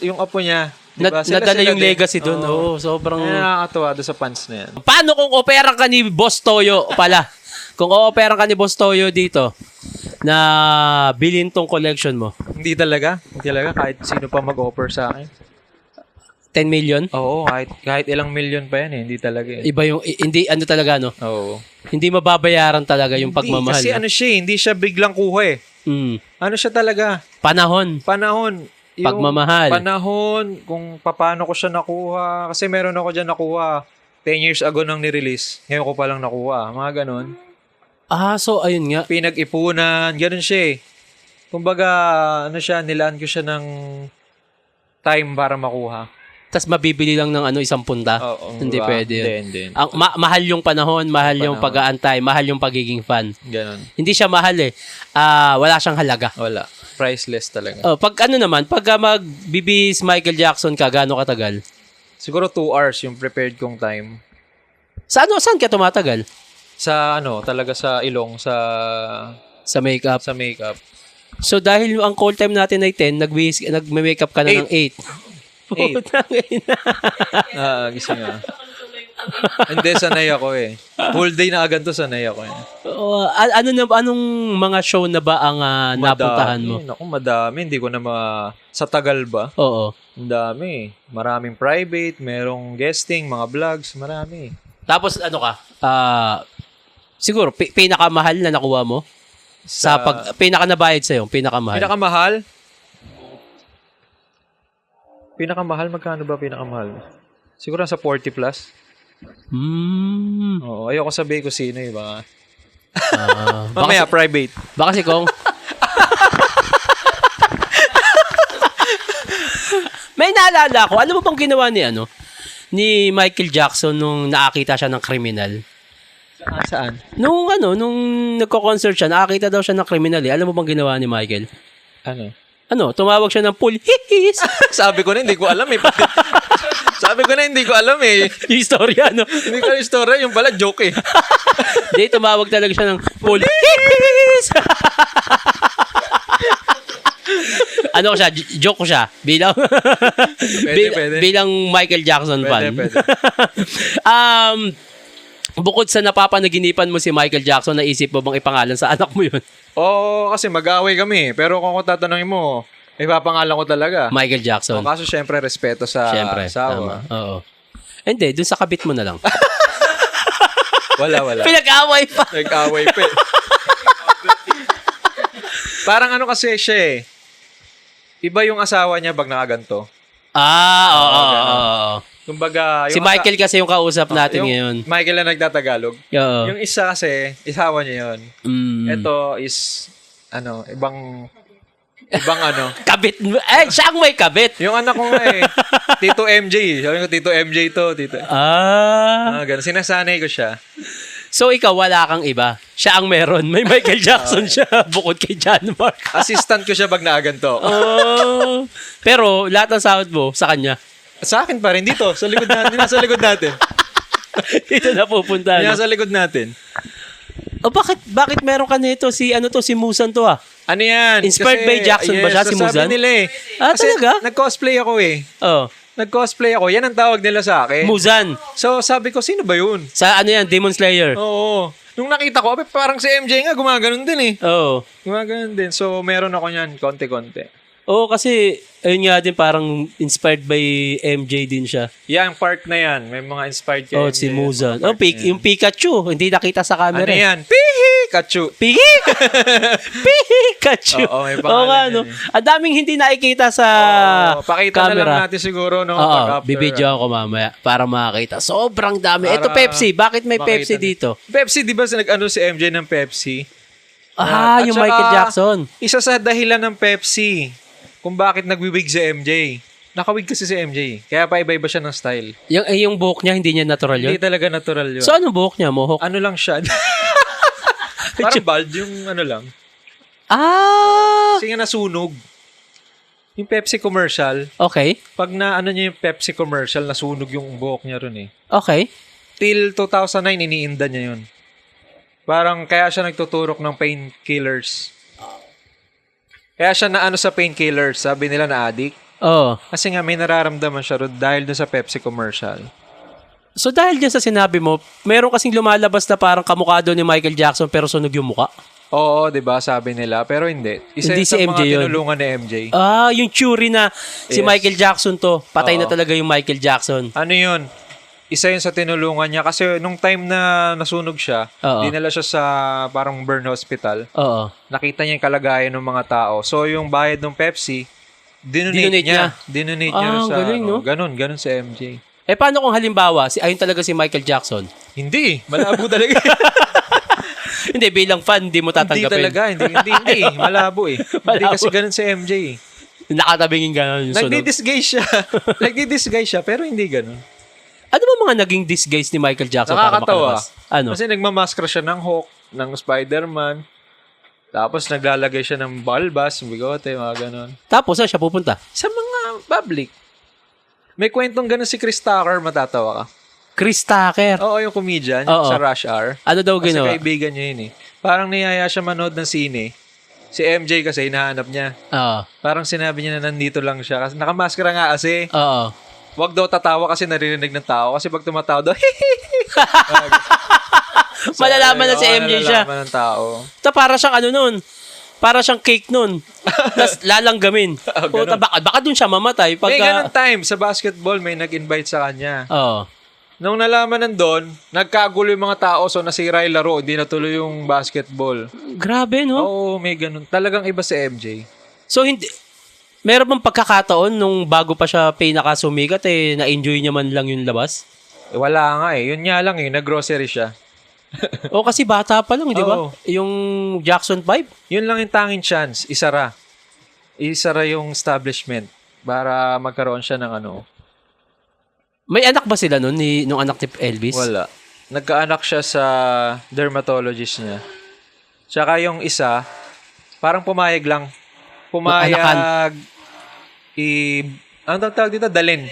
Yung apo niya. Diba? Nadala yung din. legacy doon. Oo, sobrang... Ay, nakakatawa doon sa pants na yan. Paano kung opera ka ni Boss Toyo pala? Kung opera ka ni Boss Toyo dito, na bilhin tong collection mo. Hindi talaga. Kahit sino pa mag-offer sa akin. 10 million? Oo, kahit ilang million pa yan eh. Hindi talaga eh. Iba yung, hindi, ano talaga, no? Oo. Hindi mababayaran talaga yung pagmamahal. Kasi hindi siya biglang kuha eh. Ano siya talaga? Panahon. Yung Pagmamahal. Panahon, kung paano ko siya nakuha. Kasi meron ako dyan nakuha 10 years ago nang ni-release. Ngayon ko palang nakuha. Mga ganon. Ah, so ayun nga. Pinag-ipunan. Ganon siya eh. Kumbaga, nilaan ko siya ng time para makuha. Tas mabibili lang ng isang punta. Oo, Hindi diba? pwede yun. Hindi. Ang, mahal yung panahon, mahal yung pag-aantay, mahal yung pagiging fan. Ganon. Hindi siya mahal eh. Wala siyang halaga. Wala. Priceless talaga. Pag magbibis Michael Jackson ka, gaano katagal? Siguro 2 hours yung prepared kong time. Saan ka tumatagal? Sa talaga sa ilong, sa Makeup. sa makeup. So dahil ang call time natin ay 10, nagme-makeup ka na ng 8. Putang ina. Gising nga. Hindi, sanay ako eh. Whole day na agad to, sanay ako eh. Anong mga show na ba ang napuntahan mo? Naku, madami. Hindi ko na sa tagal ba? Oo. Ang dami. Maraming private, merong guesting, mga vlogs, marami. Tapos siguro, pinakamahal na nakuha mo? Pinaka-nabayad sa'yo, pinakamahal. Pinakamahal, magkano ba pinakamahal? Siguro sa 40 plus. Oo, ayoko sabihin ko sino eh. Mamaya, private. Baka si Kong. May naalala ko, ano mo bang ginawa ni Michael Jackson nung nakakita siya ng kriminal? Saan? Nung nagko-concert siya, nakakita daw siya ng kriminal eh. Alam mo bang ginawa ni Michael? Tumawag siya ng police. Sabi ko na, hindi ko alam eh. Yung istorya, Hindi ko yung story, yung pala joke eh. Hindi, tumawag talaga siya ng police. Ano ko siya, joke ko siya bilang Pwede. bilang Michael Jackson fan. Pwede. Bukod sa napapanaginipan mo si Michael Jackson, naisip mo bang ipangalan sa anak mo yun? Oo, kasi mag-away kami. Pero kung tatanungin mo, ipapangalan ko talaga. Michael Jackson. Kaso syempre, respeto sa Siyempre, asawa. tama. Oo. Hindi, dun sa kabit mo na lang. Wala. Pinag-away pa. Nag-away pa eh. Parang ano kasi siya eh. Iba yung asawa niya pag nakaganto. Oo. Kumbaga, Si Michael kasi yung kausap natin yung ngayon. Michael na nagtatagalog. Oo. Yung isa kasi, isawa niya yun. Ito is, ibang Kabit mo. Siya ang may kabit. Yung anak ko nga eh, Tito MJ. Sabi ko, Tito MJ to. Tito. Ganun. Sinasanay ko siya. So, ikaw, wala kang iba. Siya ang meron. May Michael Jackson siya bukod kay John Mark. Assistant ko siya pag naaganto. Pero, lahat ng sahod mo, sa kanya. Sa akin pa rin, dito. Sa likod natin. Nasa likod natin. Dito na pupunta. Nasa likod natin. Bakit meron ka nito? Si Musan to ah. Ano yan? Inspired by Jackson ba siya, si Muzan? Sabi nila eh. Kasi talaga? nag-cosplay ako eh. Oh. Nag-cosplay ako. Yan ang tawag nila sa akin. Muzan. So, sabi ko, sino ba yun? Sa ano yan? Demon Slayer. Oo. Nung nakita ko, parang si MJ nga, gumaganon din eh. Oo. Gumaganon din. So, meron ako niyan, konti-konti. Oo, kasi, ayun nga din, parang inspired by MJ din siya. Yan, part na yan. May mga inspired kay Oh, MJ. si Muzan. Yung Pikachu, hindi nakita sa camera. Ano yan? Pikachu. Pikachu. Oo, may pangalan nga, yan no? eh. Ang daming hindi nakikita sa Pakita camera. na lang natin siguro, no? Oo, bibidyo ako mamaya para makakita. Sobrang dami. Ito Pepsi. Bakit may Pepsi dito? Pepsi, di ba nag-ano si MJ ng Pepsi? Yung At Michael saka, Jackson. Isa sa dahilan ng Pepsi kung bakit nagwiwig si MJ. Nakawig kasi si MJ. Kaya pa iba-iba siya ng style. Yung buhok niya, hindi niya natural yun? Hindi talaga natural yun. So, anong buhok niya? Mohawk? Ano lang siya? Parang bald yung ano lang. Kasi nga nasunog. Yung Pepsi commercial. Okay. Pag niya yung Pepsi commercial, nasunog yung buhok niya ron eh. Okay. Till 2009, iniinda niya yun. Parang kaya siya nagtuturok ng painkillers. Kaya siya sa painkillers. Sabi nila na addict. Oo. Kasi nga may nararamdaman siya ron dahil dun sa Pepsi commercial. So, dahil dyan sa sinabi mo, meron kasing lumalabas na parang kamukha doon ni Michael Jackson pero sunog yung muka. Oo, di ba? Sabi nila. Pero hindi. Isa Hindi yun sa si MJ mga yun. tinulungan ni MJ. Yung theory na si Yes. Michael Jackson to. Patay na Oo. talaga yung Michael Jackson. Ano yun? Isa yun sa tinulungan niya. Kasi nung time na nasunog siya, Oo. dinala siya sa parang burn hospital. Oo. Nakita niya yung kalagayan ng mga tao. So, yung bayad ng Pepsi, dinonate niya. Dinonate niya rin sa galing, no? Ganun sa MJ. Paano kung halimbawa, ayun talaga si Michael Jackson? Hindi. Malabo talaga. Hindi, bilang fan, hindi mo Hindi tatanggapin. talaga. Hindi. Malabo eh. Hindi kasi ganun si MJ. Nakatabingin gano'n yung sunog. Nagdi-disguise siya, pero hindi ganun. Ano ba mga naging disguise ni Michael Jackson para Nakakatawa. makalabas? Ano? Kasi nagmamaskara siya ng Hulk, ng Spider-Man. Tapos naglalagay siya ng balbas, bigote, mga ganun. Tapos, saan siya pupunta? Sa mga public. May kwentong ganun si Chris Tucker, matatawa ka. Chris Tucker. Oo, yung comedian Oo. sa Rush Hour. Ano daw Kasi ginawa? kaibigan niya yun eh. Parang niyaya siya manood ng sine. Si MJ kasi hinahanap niya. Oo. Parang sinabi niya na nandito lang siya. Kasi nakamaskara nga kasi. Oo. Wag daw tatawa kasi naririnig ng tao. Kasi pag tumatawa daw, Malalaman na si MJ siya. Malalaman ng tao. Ito para siyang ano nun. Para siyang cake nun. Tapos lalanggamin. Puta, baka dun siya mamatay. May ganun Pagka... time sa basketball, may nag-invite sa kanya. Oo. Nung nalaman nandun, nagkagulo yung mga tao so nasira yung laro, hindi natuloy yung basketball. Grabe, no? Oo, may ganun. Talagang iba si MJ. So, hindi... Meron bang pagkakataon nung bago pa siya pinakasumikat, na-enjoy niya man lang yung labas? Wala nga eh. Yun nga lang eh, nag-grocery siya. O kasi bata pa lang, di ba? Oo. Yung Jackson 5. Yun lang yung tanging chance. Isara yung establishment para magkaroon siya ng ano. May anak ba sila nun, nung anak ni Elvis? Wala. Nagkaanak siya sa dermatologist niya. Tsaka yung isa, parang pumayag lang. Pumayag ano tawag dito? Dalin.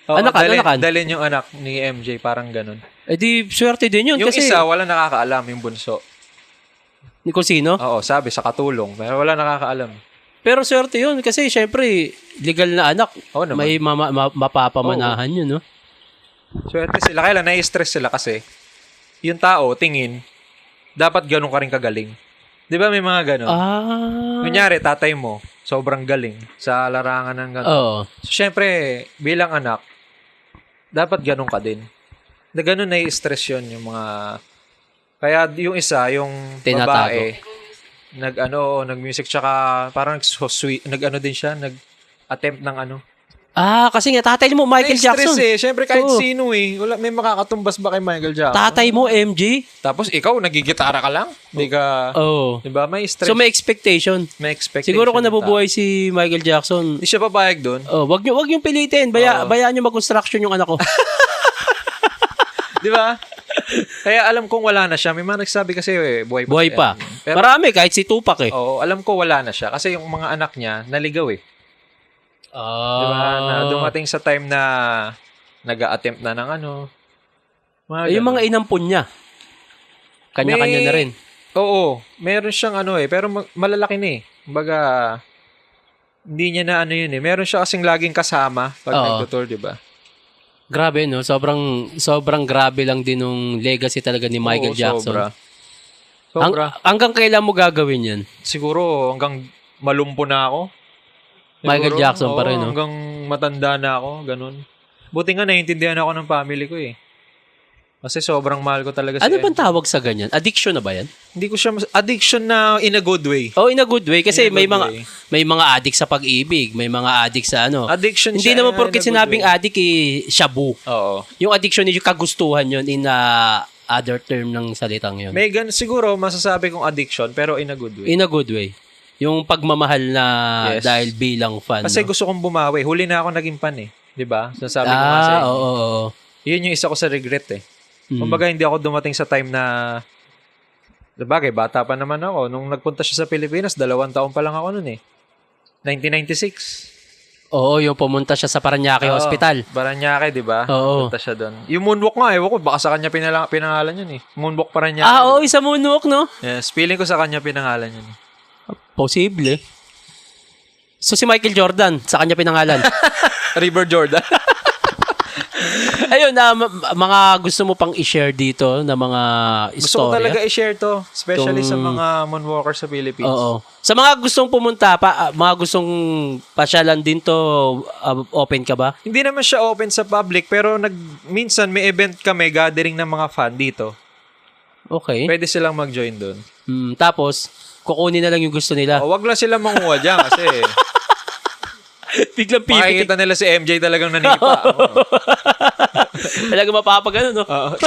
Oo, Anakan. Dalin yung anak ni MJ, parang ganun. Di, swerte din yun. Yung kasi, isa, wala nakakaalam, yung bunso. Kung sino? Oo, sabi, sa katulong. Pero wala nakakaalam. Pero swerte yun kasi syempre legal na anak. Oo naman. May mapapamanahan yun, no? Swerte sila. Kaya lang, nai-stress sila kasi yung tao, tingin, dapat ganun ka rin kagaling. Di ba may mga ganun? Kunyari, tatay mo, sobrang galing sa larangan ng ganun. Oo. So, syempre, bilang anak, dapat ganun ka din. Na ganun nai-stress yun yung mga... Kaya yung isa, yung Tinatago. babae, nag-music, tsaka parang nag-ano din siya, nag-attempt ng ano. Kasi nga, tatay mo, Michael Nai-stress Jackson. Syempre, kahit Oo. sino Wala, may makakatumbas ba kay Michael Jackson? Tatay mo, MG? Tapos ikaw, nagigitara ka lang? Hindi ka... Oo. Diba? May stress. So, may expectation. May expectation. Siguro kung nabubuhay si Michael Jackson, Hindi siya papayag doon. wag nyo pilitin. Bayaan nyo mag-construction yung anak ko. Di ba? Kaya alam kong wala na siya. May mga nagsabi kasi, buhay pa. Buhay siya. pa. Pero, Marami, kahit si Tupac eh. oo, alam ko wala na siya. Kasi yung mga anak niya, naligaw Diba? Na dumating sa time na nag-a-attempt na ng ano. Yung mga inampun niya. Kanya-kanya na rin. Oo. Meron siyang pero malalaki na Kumbaga, hindi niya na Meron siya kasing laging kasama pag nagtutour, diba? Grabe, no? Sobrang grabe lang din nung legacy talaga ni Michael Jackson. Sobra. Hanggang kailan mo gagawin yan? Siguro hanggang malumpo na ako. Michael Jackson pa rin, no? Hanggang matanda na ako, ganun. Buti nga naiintindihan ako ng family ko Kasi sobrang mahal ko talaga Ano bang tawag sa ganyan? Addiction na ba yan? Hindi ko siya addiction na in a good way. Oh, in a good way kasi In a may good mga way. may mga addict sa pag-ibig, may mga addict sa ano. Addiction Hindi siya naman in porket a good sinabing way. addict shabu. Oo. Yung addiction niyo kagustuhan yun in other term ng salitang yun. May siguro masasabi kong addiction pero in a good way. In a good way. Yung pagmamahal na Yes. dahil bilang fan. Kasi no? gusto kong bumawi. Huli na ako naging fan 'di ba? Sasabi ko nga sa inyo. Oo. Yun yung isa ko sa regret Kumbaga hindi ako dumating sa time na sabagay, bata pa naman ako. Nung nagpunta siya sa Pilipinas, 2 taon pa lang ako noon 1996. Oo, yung pumunta siya sa Parañaque Hospital. Paranaque, di ba? Oo. Punta siya doon. Yung moonwalk nga, ewan ko, baka sa kanya pinangalan yun Moonwalk Paranaque. Oo, isa moonwalk, no? Yes, feeling ko sa kanya pinangalan yun Posible. So si Michael Jordan, sa kanya pinangalan. River Jordan. Ayun, mga gusto mo pang i-share dito na mga istorya? Gusto ko talaga i-share to, especially sa mga moonwalkers sa Philippines. Oo. Sa mga gustong pumunta, mga gustong pasyalan din to, open ka ba? Hindi naman siya open sa public, pero minsan may event kami, gathering ng mga fan dito. Okay. Pwede silang mag-join doon. Tapos, kukunin na lang yung gusto nila. Wag lang sila manguha dyan kasi Biglang pipiti. makikita nila si MJ talagang nanipa. Talaga mapapagano, no? Oo.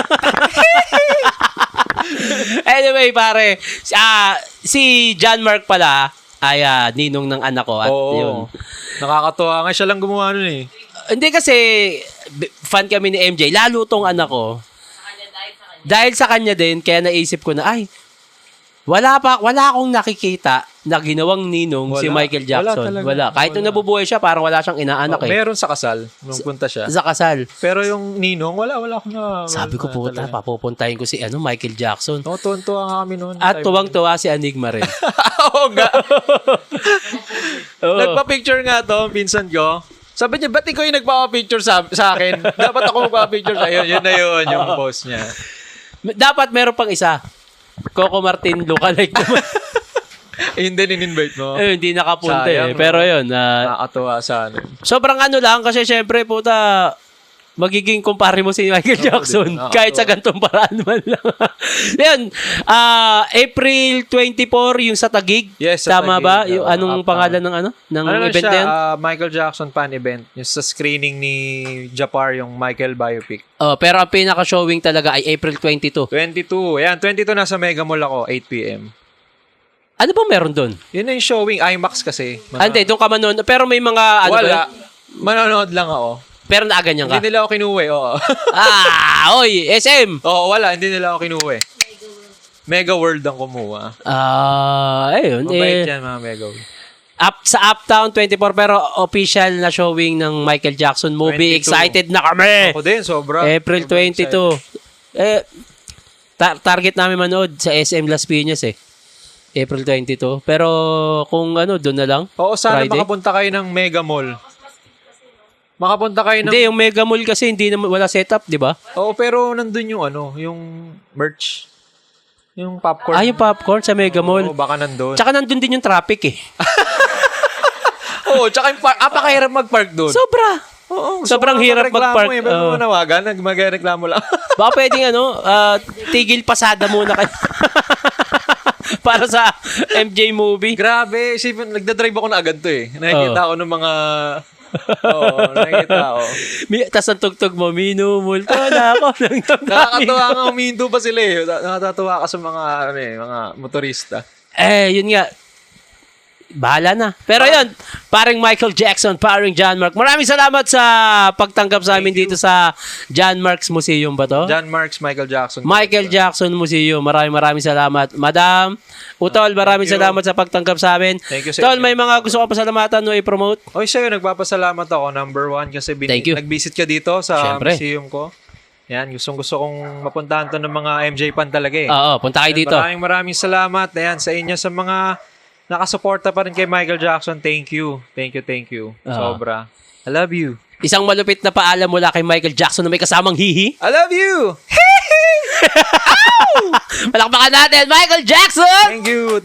Anyway, pare, si John Mark pala ay ninong ng anak ko at yun. Nakakatuwa nga siya lang gumawa nun Hindi kasi fan kami ni MJ, lalo tong anak ko. Dahil sa kanya din, kaya naisip ko na, wala akong nakikita na ginawang ninong si Michael Jackson. Wala. Kahit nung nabubuhay siya, parang wala siyang inaanak Meron sa kasal nung punta siya. Sa kasal. Pero yung ninong, wala akong Sabi ko po, papupuntahin ko si Michael Jackson. Tuwan-tuwa nga kami noon. At tuwang-tuwa si Enigma rin. Oo nga. Nagpa-picture nga to, pinsan ko. Sabi niya, ba't ikaw yung nagpapa-picture sa akin? Dapat ako magpapa-picture sa'yo. Yun na yun, yung post niya. Dapat meron pang isa. Coco Martin lookalike naman. Hindi in-invite mo. Hindi nakapunta Sayang, Pero yun. Nakakatuwa sa ano. Sobrang lang kasi syempre puta magiging kumpare mo si Michael Jackson kahit sa gantong paraan man lang. Yan, April 24 yung sa Taguig. Yes, sa Tama Taguig, ba? Yung anong pangalan ng ng event siya, na yan? Michael Jackson fan event. Yung sa screening ni Japar, yung Michael biopic. Pero ang pinaka-showing talaga ay April 22. 22. Ayan, 22 nasa Mega Mall ako, 8 p.m. Ano ba meron doon? Yun na yung showing, IMAX kasi. Hindi, doon ka manonood. Pero may mga Wala. Manonood lang ako. Pero naaganyan ka? Hindi nila ako kinuwi, oo. Oy, SM! Oo, wala. Hindi nila ako kinuwi. Mega World ang kumuha. Ayun. Mabait yan, mga Mega World. Sa Uptown 24, pero official na showing ng Michael Jackson movie. 22. Excited na kami! Ako din, sobra. April 22. Target namin manood sa SM Las Piñas April 22. Pero kung doon na lang. Oo, sana Friday. makapunta kayo ng Mega Mall. Makapunta kayo ng... Hindi, yung Mega Mall kasi hindi na wala setup, di ba? Oo, pero nandun yung yung merch. Yung popcorn. Yung popcorn sa Mega Mall. Oo, baka nandun. Tsaka nandun din yung traffic eh. Oo, tsaka yung apakahirap mag-park doon. Sobra. Oo, Sobrang hirap mag-park. Pero manawagan, magreklamo lang. Baka pwedeng tigil pasada muna kayo. Para sa MJ movie. Grabe, isipin, nagdadrive ako na agad to eh. Nakikita ko ng mga... Oo, nakikita ko. Tapos ang tugtog mo, minumulto na ako. Nakakatawa nga, umihinto pa sila eh. Nakakatawa ka sa mga, mga motorista. Yun nga. Bahala na. Pero yun, paring Michael Jackson, paring John Mark. Maraming salamat sa pagtanggap sa amin dito sa John Mark's Museum ba to? John Mark's Michael Jackson. Michael Jackson Museum. Maraming salamat. Madam, Utol, maraming salamat sa pagtanggap sa amin. Thank you, sir. Tol, may mga gusto ka pasalamatan o i-promote? Oy, sa'yo, nagpapasalamat ako. Number 1 kasi Thank you. nag-visit ka dito sa Siyempre. museum ko. Yan, gusto kong mapuntahan to ng mga MJ fan talaga eh. Oo, punta kayo dito. Maraming salamat. Ayan, sa inyo, sa mga nakasuporta pa rin kay Michael Jackson. Thank you. Thank you. Sobra. I love you. Isang malupit na paalam mula kay Michael Jackson na may kasamang hihi. I love you! Palakpakan natin, Michael Jackson! Thank you.